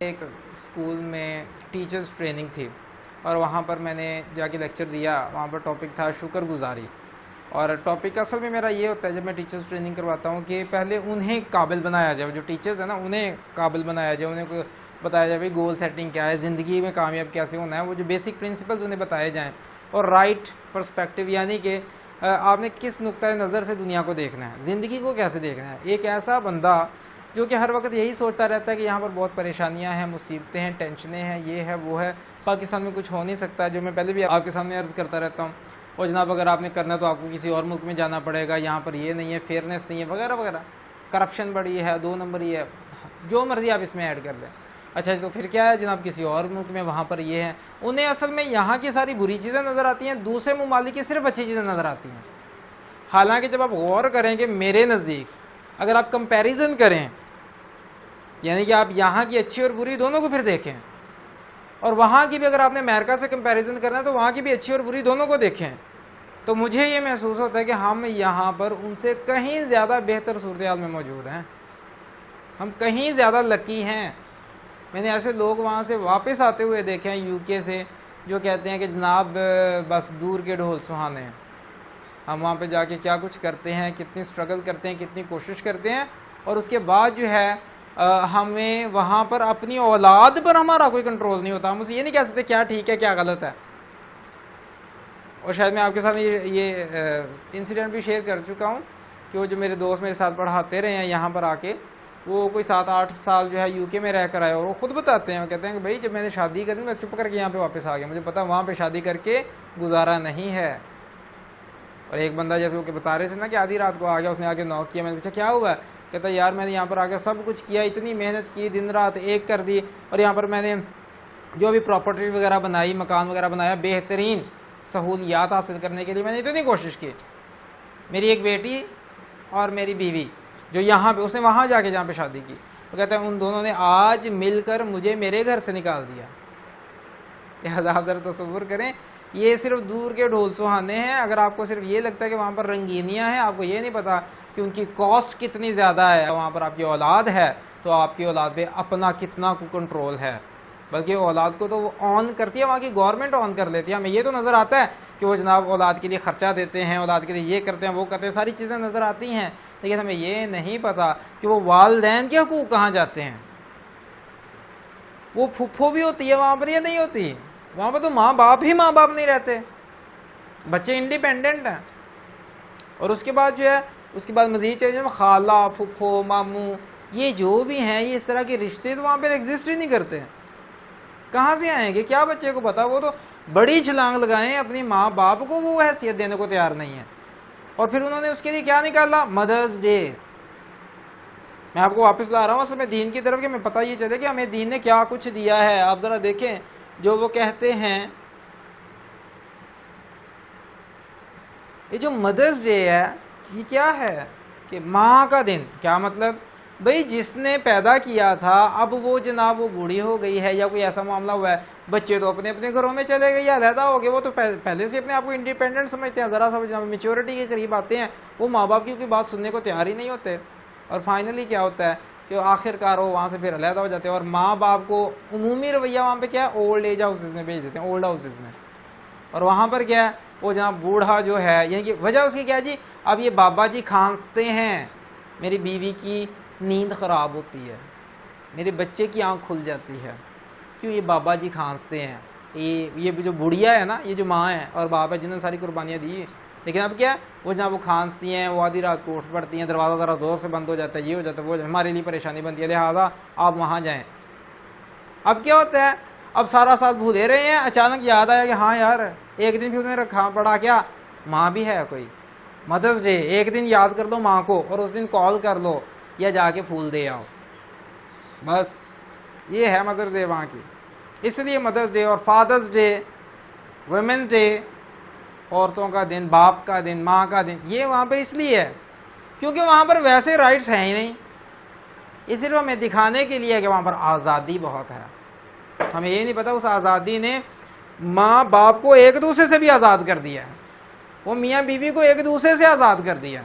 ایک اسکول میں teachers training تھی اور وہاں پر میں نے جا کے لیکچر دیا. وہاں پر ٹاپک تھا شکر گزاری. اور ٹاپک اصل میں میرا یہ ہوتا ہے جب میں ٹیچرز ٹریننگ کرواتا ہوں کہ پہلے انہیں قابل بنایا جائے. جو ٹیچرز ہیں نا انہیں قابل بنایا جائے, انہیں بتایا جائے گول سیٹنگ کیا ہے, زندگی میں کامیاب کیسے ہونا ہے, وہ جو بیسک پرنسپلز انہیں بتائے جائیں. اور رائٹ پرسپیکٹیو یعنی کہ آپ نے کس نقطۂ نظر سے دنیا کو دیکھنا ہے, زندگی کو کیسے دیکھنا ہے. ایک ایسا بندہ جو کہ ہر وقت یہی سوچتا رہتا ہے کہ یہاں پر بہت پریشانیاں ہیں, مصیبتیں ہیں, ٹینشنیں ہیں, یہ ہے وہ ہے, پاکستان میں کچھ ہو نہیں سکتا, جو میں پہلے بھی آپ کے سامنے عرض کرتا رہتا ہوں. اور جناب اگر آپ نے کرنا ہے تو آپ کو کسی اور ملک میں جانا پڑے گا, یہاں پر یہ نہیں ہے, فیئرنیس نہیں ہے, وغیرہ وغیرہ, کرپشن بڑی ہے, 2 نمبری ہے, جو مرضی آپ اس میں ایڈ کر لیں. اچھا تو پھر کیا ہے جناب, کسی اور ملک میں وہاں پر یہ ہے. انہیں اصل میں یہاں کی ساری بری چیزیں نظر آتی ہیں, دوسرے ممالک کی صرف اچھی چیزیں نظر آتی ہیں. حالانکہ جب آپ غور کریں کہ میرے نزدیک اگر آپ کمپیریزن کریں, یعنی کہ آپ یہاں کی اچھی اور بری دونوں کو پھر دیکھیں, اور وہاں کی بھی اگر آپ نے امریکہ سے کمپیریزن کرنا ہے تو وہاں کی بھی اچھی اور بری دونوں کو دیکھیں, تو مجھے یہ محسوس ہوتا ہے کہ ہم یہاں پر ان سے کہیں زیادہ بہتر صورتحال میں موجود ہیں. ہم کہیں زیادہ لکی ہیں. میں نے ایسے لوگ وہاں سے واپس آتے ہوئے دیکھے ہیں یو کے سے, جو کہتے ہیں کہ جناب بس دور کے ڈھول سہانے ہیں. ہم وہاں پہ جا کے کیا کچھ کرتے ہیں, کتنی سٹرگل کرتے ہیں, کتنی کوشش کرتے ہیں, اور اس کے بعد جو ہے ہمیں وہاں پر اپنی اولاد پر ہمارا کوئی کنٹرول نہیں ہوتا. ہم اسے یہ نہیں کہہ سکتے کیا ٹھیک ہے کیا غلط ہے. اور شاید میں آپ کے ساتھ یہ انسیڈنٹ بھی شیئر کر چکا ہوں کہ وہ جو میرے دوست میرے ساتھ پڑھاتے رہے ہیں یہاں پر آ کے, وہ کوئی 7-8 سال جو ہے یو کے میں رہ کر آئے, اور وہ خود بتاتے ہیں, وہ کہتے ہیں کہ بھائی جب میں نے شادی کری میں چپ کر کے یہاں پہ واپس آ گیا, مجھے پتا وہاں پہ شادی کر کے گزارا نہیں ہے. اور ایک بندہ جیسے وہ کہ بتا رہے تھے نا کہ آدھی رات کو آ گیا, اس نے آ کے نوک کیا, میں نے پوچھا کیا ہوا, کہتا یار میں نے یہاں پر آ کے سب کچھ کیا, اتنی محنت کی, دن رات ایک کر دی, اور یہاں پر میں نے جو بھی پراپرٹی وغیرہ بنائی, مکان وغیرہ بنایا, بہترین سہولیات حاصل کرنے کے لیے میں نے اتنی کوشش کی. میری ایک بیٹی اور میری بیوی جو یہاں پہ, اس نے وہاں جا کے جہاں پہ شادی کی, وہ کہتا ہے ان دونوں نے آج مل کر مجھے میرے گھر سے نکال دیا. لہٰذا آپ ذرا تصور کریں, یہ صرف دور کے ڈھول سہانے ہیں. اگر آپ کو صرف یہ لگتا ہے کہ وہاں پر رنگینیاں ہیں, آپ کو یہ نہیں پتا کہ ان کی کاسٹ کتنی زیادہ ہے. وہاں پر آپ کی اولاد ہے تو آپ کی اولاد پہ اپنا کتنا کنٹرول ہے, بلکہ اولاد کو تو وہ آن کرتی ہے, وہاں کی گورنمنٹ آن کر لیتی ہے. ہمیں یہ تو نظر آتا ہے کہ وہ جناب اولاد کے لیے خرچہ دیتے ہیں, اولاد کے لیے یہ کرتے ہیں وہ کرتے ہیں, ساری چیزیں نظر آتی ہیں, لیکن ہمیں یہ نہیں پتا کہ وہ والدین کے حقوق کہاں جاتے ہیں. وہ پھپھو بھی ہوتی ہے وہاں پر یا نہیں ہوتی, وہاں پر تو ماں باپ ہی ماں باپ نہیں رہتے, بچے انڈیپینڈنٹ ہیں. اور اس کے بعد جو ہے, اس کے بعد مزید چاہیے خالہ, پھپھو, ماموں, یہ جو بھی ہیں, یہ اس طرح کے رشتے تو وہاں پہ ایگزسٹ ہی نہیں کرتے. کہاں سے آئیں گے, کیا بچے کو پتا. وہ تو بڑی چھلانگ لگائیں اپنی ماں باپ کو, وہ حیثیت دینے کو تیار نہیں ہے. اور پھر انہوں نے اس کے لیے کیا نکالا, مدرز ڈے. میں آپ کو واپس لا رہا ہوں اصل میں دین کی طرف, کہ میں پتہ یہ چلے کہ ہمیں دین نے کیا کچھ دیا ہے. آپ ذرا دیکھیں جو وہ کہتے ہیں, یہ جو مدرز ڈے ہے یہ کیا ہے, کہ ماں کا دن. کیا مطلب, بھئی جس نے پیدا کیا تھا اب وہ جناب وہ بوڑھی ہو گئی ہے, یا کوئی ایسا معاملہ ہوا ہے, بچے تو اپنے اپنے گھروں میں چلے گئے یا علیحدہ ہو گئے, وہ تو پہلے سے اپنے آپ کو انڈیپینڈنٹ سمجھتے ہیں. ذرا سا جب میچورٹی کے قریب آتے ہیں وہ ماں باپ کی کوئی بات سننے کو تیار ہی نہیں ہوتے. اور فائنلی کیا ہوتا ہے کہ آخر کار وہ وہاں سے پھر علیحدہ ہو جاتے ہیں, اور ماں باپ کو عمومی رویہ وہاں پہ کیا ہے, اولڈ ایج ہاؤسز میں بھیج دیتے ہیں, اولڈ ہاؤسز میں. اور وہاں پر کیا ہے, وہ جہاں بوڑھا جو ہے, یعنی کہ وجہ اس کی کیا جی, اب یہ بابا جی کھانستے ہیں, میری بیوی کی نیند خراب ہوتی ہے, میرے بچے کی آنکھ کھل جاتی ہے, کیوں, یہ بابا جی کھانستے ہیں. یہ جو بڑھیا ہے نا, یہ جو ماں ہے اور باپ ہے جنہوں نے ساری قربانیاں دی, لیکن اب کیا, وہ جناب وہ کھانستی ہیں, وہ آدھی رات کو اٹھ پڑتی ہیں, دروازہ ذرا زور سے بند ہو جاتا ہے, یہ ہو جاتا ہے, وہ ہمارے لیے پریشانی بنتی ہے, لہٰذا آپ وہاں جائیں. اب کیا ہوتا ہے, اب سارا سال بھولے رہے ہیں, اچانک یاد آیا کہ ہاں یار ایک دن بھی انہیں رکھا پڑا, کیا ماں بھی ہے کوئی, مدرز ڈے, ایک دن یاد کر دو ماں کو, اور اس دن کال کر لو یا جا کے پھول دے آؤ. بس یہ ہے مدرز ڈے وہاں کی. اس لیے مدرز ڈے اور فادرز ڈے, ویمنز ڈے, عورتوں کا دن, باپ کا دن, ماں کا دن, یہ وہاں پہ اس لیے ہے کیونکہ وہاں پر ویسے رائٹس ہیں ہی نہیں. یہ صرف ہمیں دکھانے کے لیے کہ وہاں پر آزادی بہت ہے. ہمیں یہ نہیں پتا اس آزادی نے ماں باپ کو ایک دوسرے سے بھی آزاد کر دیا ہے, وہ میاں بیوی کو ایک دوسرے سے آزاد کر دیا.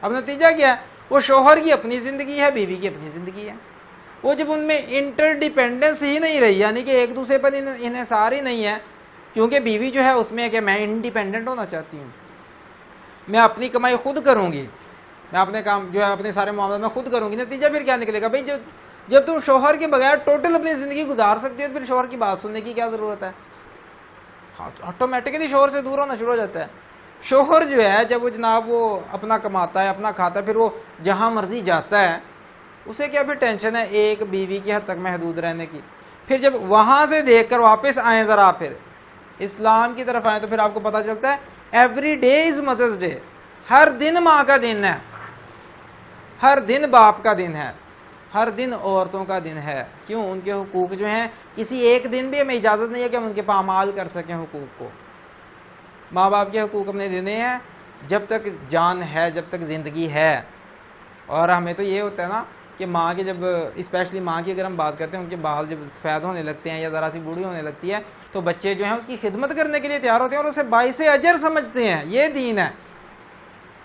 اب نتیجہ کیا ہے, وہ شوہر کی اپنی زندگی ہے, بیوی کی اپنی زندگی ہے. وہ جب ان میں انٹر ڈیپینڈنس ہی نہیں رہی، یعنی کہ ایک دوسرے پر انحصار ہی نہیں ہے، کیونکہ بیوی جو ہے اس میں کہ میں انڈیپینڈنٹ ہونا چاہتی ہوں، میں اپنی کمائی خود کروں گی، میں اپنے کام جو ہے اپنے سارے معاملات میں خود کروں گی، نتیجہ پھر کیا نکلے گا بھائی؟ جب تم شوہر کے بغیر ٹوٹل اپنی زندگی گزار سکتی ہو تو پھر شوہر کی بات سننے کی کیا ضرورت ہے؟ آٹومیٹکلی شوہر سے دور ہونا شروع ہو جاتا ہے۔ شوہر جو ہے جب وہ جناب وہ اپنا کماتا ہے، اپنا کھاتا ہے، پھر وہ جہاں مرضی جاتا ہے، اسے کیا پھر ٹینشن ہے ایک بیوی کی حد تک محدود رہنے کی؟ پھر جب وہاں سے دیکھ کر واپس آئیں، ذرا پھر اسلام کی طرف آئیں، تو پھر آپ کو پتا چلتا ہے ایوری ڈے از مدرس ڈے، ہر دن ماں کا دن ہے، ہر دن باپ کا دن ہے، ہر دن عورتوں کا دن ہے۔ کیوں؟ ان کے حقوق جو ہیں کسی ایک دن بھی ہمیں اجازت نہیں ہے کہ ہم ان کے پامال کر سکیں حقوق کو۔ ماں باپ کے حقوق ہم نے دینے ہیں جب تک جان ہے، جب تک زندگی ہے۔ اور ہمیں تو یہ ہوتا ہے نا کہ ماں کے جب اسپیشلی ماں کی اگر ہم بات کرتے ہیں، ان کے بال جب سفید ہونے لگتے ہیں یا ذرا سی بوڑھی ہونے لگتی ہے تو بچے جو ہیں اس کی خدمت کرنے کے لیے تیار ہوتے ہیں اور اسے باعث اجر سمجھتے ہیں۔ یہ دین ہے،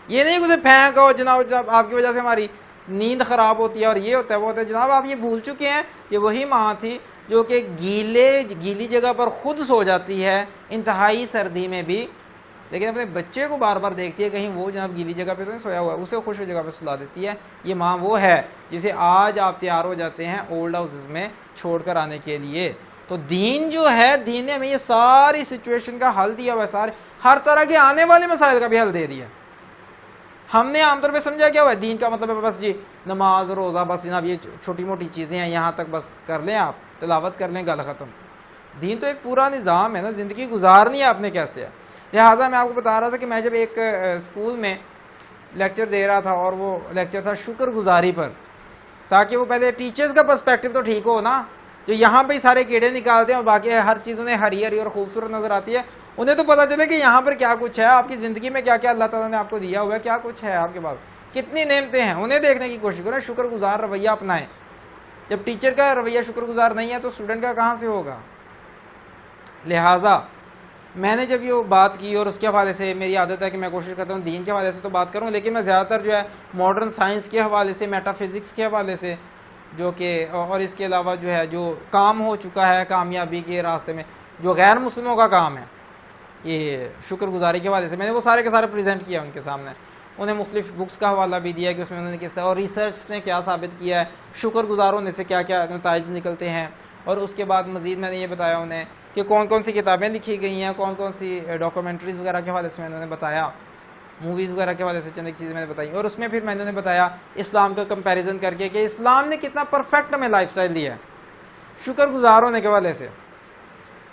یہ نہیں کہ اسے پھینکو جناب آپ کی وجہ سے ہماری نیند خراب ہوتی ہے اور یہ ہوتا ہے وہ ہوتا ہے۔ جناب آپ یہ بھول چکے ہیں، یہ وہی ماں تھی جو کہ گیلی جگہ پر خود سو جاتی ہے انتہائی سردی میں بھی، لیکن اپنے بچے کو بار بار دیکھتی ہے کہیں وہ جناب گیلی جگہ پہ تو نہیں سویا ہوا ہے، اسے خشک جگہ پہ سلا دیتی ہے۔ یہ ماں وہ ہے جسے آج آپ تیار ہو جاتے ہیں اولڈ ہاؤسز میں چھوڑ کر آنے کے لیے۔ تو دین جو ہے، دین نے ہمیں یہ ساری سچویشن کا حل دیا ہوا ہے، سارے ہر طرح کے آنے والے مسائل کا بھی حل دے دیا۔ ہم نے عام طور پہ سمجھا کیا ہوا ہے دین کا مطلب ہے بس جی نماز روزہ، بس جناب یہ چھوٹی موٹی چیزیں ہیں، یہاں تک بس کر لیں، آپ تلاوت کر لیں، گل ختم۔ دین تو ایک پورا نظام ہے نا، زندگی گزارنی ہے آپ نے کیسے ہے۔ لہٰذا میں آپ کو بتا رہا تھا کہ میں جب ایک اسکول میں لیکچر دے رہا تھا اور وہ لیکچر تھا شکر گزاری پر، تاکہ وہ پہلے ٹیچرز کا پرسپیکٹو تو ٹھیک ہو نا، جو یہاں پہ سارے کیڑے نکالتے ہیں اور باقی ہر چیز انہیں ہری ہری اور خوبصورت نظر آتی ہے، انہیں تو پتا چلے کہ یہاں پر کیا کچھ ہے، آپ کی زندگی میں کیا کیا اللہ تعالیٰ نے آپ کو دیا ہوا ہے، کیا کچھ ہے آپ کے پاس، کتنی نعمتیں ہیں، انہیں دیکھنے کی کوشش کریں، شکر گزار رویہ اپنائیں۔ جب ٹیچر کا رویہ شکر گزار نہیں ہے تو اسٹوڈنٹ کا کہاں سے ہوگا؟ لہٰذا میں نے جب یہ بات کی، اور اس کے حوالے سے میری عادت ہے کہ میں کوشش کرتا ہوں دین کے حوالے سے تو بات کروں، لیکن میں زیادہ تر جو ہے ماڈرن سائنس کے حوالے سے، میٹا فزکس کے حوالے سے، جو کہ اور اس کے علاوہ جو ہے جو کام ہو چکا ہے کامیابی کے راستے میں، جو غیر مسلموں کا کام ہے، یہ شکر گزاری کے حوالے سے میں نے وہ سارے کے سارے پریزنٹ کیا ان کے سامنے، انہیں مختلف بکس کا حوالہ بھی دیا کہ اس میں انہوں نے کس طرح اور ریسرچ نے کیا ثابت کیا ہے، شکر گزار ہونے سے کیا کیا نتائج نکلتے ہیں، اور اس کے بعد مزید میں نے یہ بتایا انہیں کہ کون کون سی کتابیں لکھی گئی ہیں، کون کون سی ڈاکومنٹریز وغیرہ کے حوالے سے میں نے بتایا، موویز وغیرہ کے حوالے سے چند ایک چیزیں میں نے بتائی، اور اس میں پھر میں نے بتایا اسلام کا کمپیریزن کر کے کہ اسلام نے کتنا پرفیکٹ ہمیں لائف سٹائل دیا ہے شکر گزار ہونے کے حوالے سے۔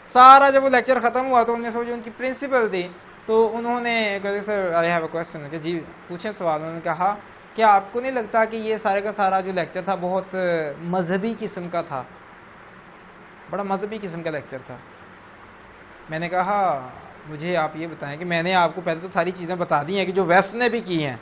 سارا جب وہ لیکچر ختم ہوا تو ان میں سے جو ان کی پرنسپل تھی تو انہوں نے سر آئی ہیو اے کوسچن کہ جی پوچھیں سوال، انہوں نے کہا کہ آپ کو نہیں لگتا کہ یہ سارے کا سارا جو لیکچر تھا بہت مذہبی قسم کا تھا، بڑا مذہبی قسم کا لیکچر تھا؟ میں نے کہا مجھے آپ یہ بتائیں کہ میں نے آپ کو پہلے تو ساری چیزیں بتا دی ہیں کہ جو ویسٹ نے بھی کی ہیں،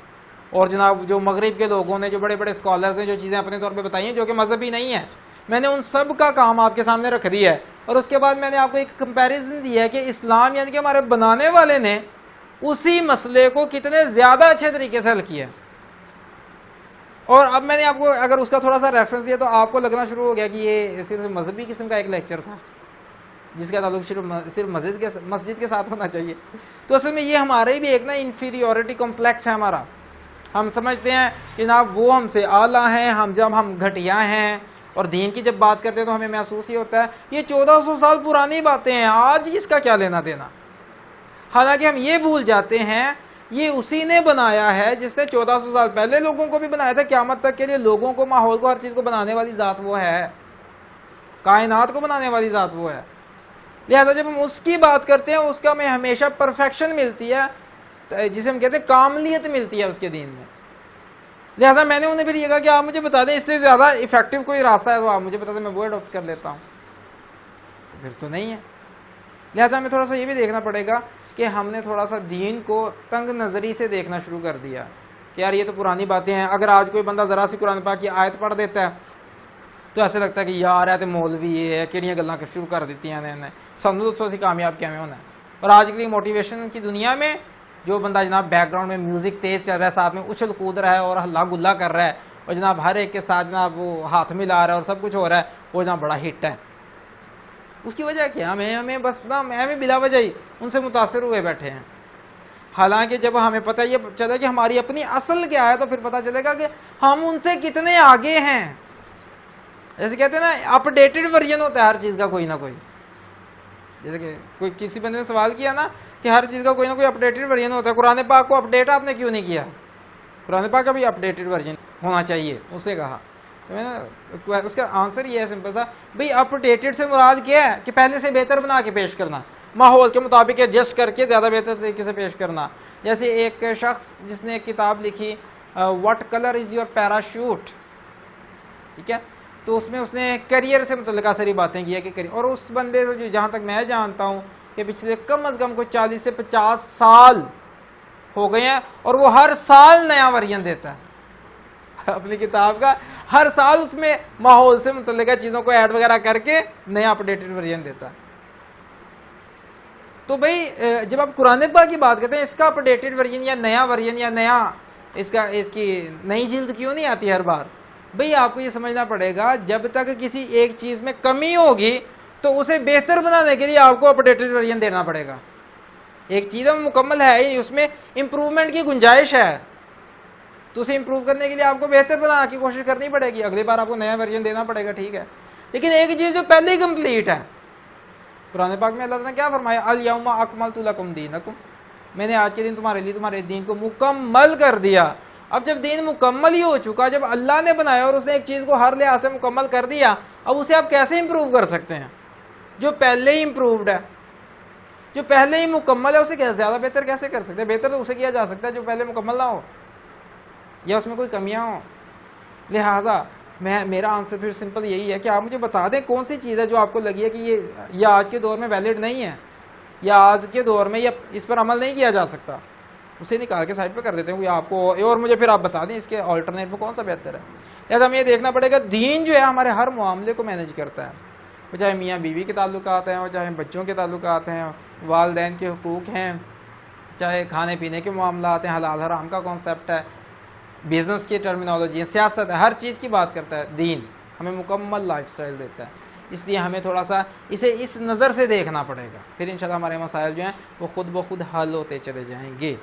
اور جناب جو مغرب کے لوگوں نے، جو بڑے بڑے اسکالرز نے جو چیزیں اپنے طور پہ بتائی ہیں جو کہ مذہبی نہیں ہیں، میں نے ان سب کا کام آپ کے سامنے رکھ دیا ہے، اور اس کے بعد میں نے آپ کو ایک کمپیریزن دیا ہے کہ اسلام یعنی کہ ہمارے بنانے والے نے اسی مسئلے کو کتنے زیادہ اچھے طریقے سے حل کیا۔ اور اب میں نے آپ کو اگر اس کا تھوڑا سا ریفرنس دیا تو آپ کو لگنا شروع ہو گیا کہ یہ صرف مذہبی قسم کا ایک لیکچر تھا جس کا تعلق صرف مسجد کے ساتھ ہونا چاہیے۔ تو اصل میں یہ ہمارے بھی ایک نا انفیریورٹی کمپلیکس ہے ہمارا، ہم سمجھتے ہیں کہ جناب وہ ہم سے اعلیٰ ہیں، ہم گھٹیا ہیں، اور دین کی جب بات کرتے ہیں تو ہمیں محسوس ہی ہوتا ہے یہ 1400 سال پرانی باتیں ہیں، آج اس کا کیا لینا دینا۔ حالانکہ ہم یہ بھول جاتے ہیں یہ اسی نے بنایا ہے جس نے 1400 سال پہلے لوگوں کو بھی بنایا تھا، قیامت تک کے لیے لوگوں کو، ماحول کو، ہر چیز کو بنانے والی ذات وہ ہے، کائنات کو بنانے والی ذات وہ ہے۔ لہذا جب ہم اس کی بات کرتے ہیں اس کا ہمیں ہمیشہ پرفیکشن ملتی ہے، جسے ہم کہتے ہیں کاملیت ملتی ہے اس کے دین میں۔ لہذا میں نے انہیں پھر یہ کہا کہ آپ مجھے بتا دیں اس سے زیادہ افیکٹو کوئی راستہ ہے تو آپ مجھے بتا دیں، میں وہ اڈاپٹ کر لیتا ہوں۔ تو پھر تو نہیں ہے۔ لہذا ہمیں تھوڑا سا یہ بھی دیکھنا پڑے گا کہ ہم نے تھوڑا سا دین کو تنگ نظری سے دیکھنا شروع کر دیا کہ یار یہ تو پرانی باتیں ہیں۔ اگر آج کوئی بندہ ذرا سی قرآن پاک کی آیت پڑھ دیتا ہے تو ایسے لگتا ہے کہ یار ہے تو مولوی یہ ہے، کہڑیاں گلاں شروع کر دیتی ہیں انہیں، سانوں تو اسی کامیاب کیا میں ہونا ہے۔ اور آج کی موٹیویشن کی دنیا میں جو بندہ جناب بیک گراؤنڈ میں میوزک تیز چل رہا ہے، ساتھ میں اچھل کود رہا ہے اور ہلا گلا کر رہا ہے، اور جناب ہر ایک کے ساتھ جناب وہ ہاتھ ملا رہا ہے اور سب کچھ ہو رہا ہے، وہ جناب بڑا ہٹ ہے. اس کی وجہ کیا؟ ہمیں بس نا ہمیں بلا وجہ ہی ان سے متاثر ہوئے بیٹھے ہیں. حالانکہ جب ہمیں پتہ یہ چلا کہ ہماری اپنی اصل کیا ہے تو پھر پتہ چلے گا کہ ہم ان سے کتنے آگے ہیں. جیسے کہتے ہیں نا اپ ڈیٹڈ ورژن ہوتا ہے ہر چیز کا کوئی نہ کوئی. جیسے کہ کوئی کسی بندے نے سوال کیا نا کہ ہر چیز کا کوئی نہ کوئی اپ ڈیٹڈ ورژن ہوتا ہے. قرآن پاک کو اپ ڈیٹ آپ نے کیوں نہیں کیا؟ قرآن پاک کا بھی اپ ڈیٹڈ ورژن ہونا چاہیے اسے کہا. تو میں نے اس کا آنسر یہ ہے سمپل سا، بھئی اپ ڈیٹڈ سے مراد کیا ہے کہ پہلے سے بہتر بنا کے پیش کرنا، ماحول کے مطابق ایڈجسٹ کر کے زیادہ بہتر طریقے سے پیش کرنا. جیسے ایک شخص جس نے ایک کتاب لکھی what colour is your parachute, ٹھیک ہے، تو اس میں اس نے کیریئر سے متعلقہ ساری باتیں کی ہے کہ کیریئر، اور اس بندے جو جہاں تک میں جانتا ہوں کہ پچھلے کم از کم کوئی 40 سے 50 سال ہو گئے ہیں اور وہ ہر سال نیا ورژن دیتا ہے اپنی کتاب کا. ہر سال اس میں ماحول سے متعلقہ چیزوں کو ایڈ وغیرہ کر کے نیا اپڈیٹڈ ورژن دیتا ہے. تو بھئی جب آپ قرآن پاک کی بات کرتے ہیں، اس کا اپڈیٹڈ ورژن یا نیا ورژن یا نیا اس کی نئی جلد کیوں نہیں آتی ہر بار؟ بھئی آپ کو یہ سمجھنا پڑے گا جب تک کسی ایک چیز میں کمی ہوگی تو اسے بہتر بنانے کے لیے آپ کو اپڈیٹڈ ورژن دینا پڑے گا. ایک چیز مکمل ہے، اس میں امپروومنٹ کی گنجائش ہے، تو اسے امپروو کرنے کے لیے آپ کو بہتر بنانے کی کوشش کرنی پڑے گی. اگلی بار آپ کو نیا ورژن دینا پڑے گا، ٹھیک ہے. لیکن ایک چیز جو پہلے ہی کمپلیٹ ہے، قرآن پاک میں اللہ تعالیٰ نے کیا فرمایا؟ الیوم اکملت لکم دینکم، میں نے آج کے دن تمہارے لیے تمہارے دین کو مکمل کر دیا. اب جب دین مکمل ہی ہو چکا، جب اللہ نے بنایا اور اس نے ایک چیز کو ہر لحاظ سے مکمل کر دیا، اب اسے آپ کیسے امپروو کر سکتے ہیں؟ جو پہلے ہی امپرووڈ ہے، جو پہلے ہی مکمل ہے، اسے زیادہ بہتر کیسے کر سکتے ہیں؟ بہتر تو اسے کیا جا سکتا ہے جو پہلے مکمل نہ ہو یا اس میں کوئی کمیاں ہوں. لہٰذا میرا آنسر پھر سمپل یہی ہے کہ آپ مجھے بتا دیں کون سی چیز ہے جو آپ کو لگی ہے کہ یہ آج کے دور میں ویلڈ نہیں ہے، یا آج کے دور میں اس پر عمل نہیں کیا جا سکتا، اسے نکال کے سائڈ پہ کر دیتے ہیں آپ کو، اور مجھے پھر آپ بتا دیں اس کے آلٹرنیٹ میں کون سا بہتر ہے. لہٰذا ہمیں یہ دیکھنا پڑے گا دین جو ہے ہمارے ہر معاملے کو مینیج کرتا ہے، وہ چاہے میاں بیوی کے تعلقات ہیں، وہ چاہے بچوں کے تعلقات ہیں، والدین کے حقوق ہیں، چاہے کھانے پینے کے معاملات ہیں، حلال حرام کا کانسیپٹ ہے، بزنس کی ٹرمینالوجی ہے، سیاست ہے، ہر چیز کی بات کرتا ہے. دین ہمیں مکمل لائف سٹائل دیتا ہے، اس لیے ہمیں تھوڑا سا اسے اس نظر سے دیکھنا پڑے گا، پھر انشاءاللہ ہمارے مسائل جو ہیں وہ خود بخود حل ہوتے چلے جائیں گے.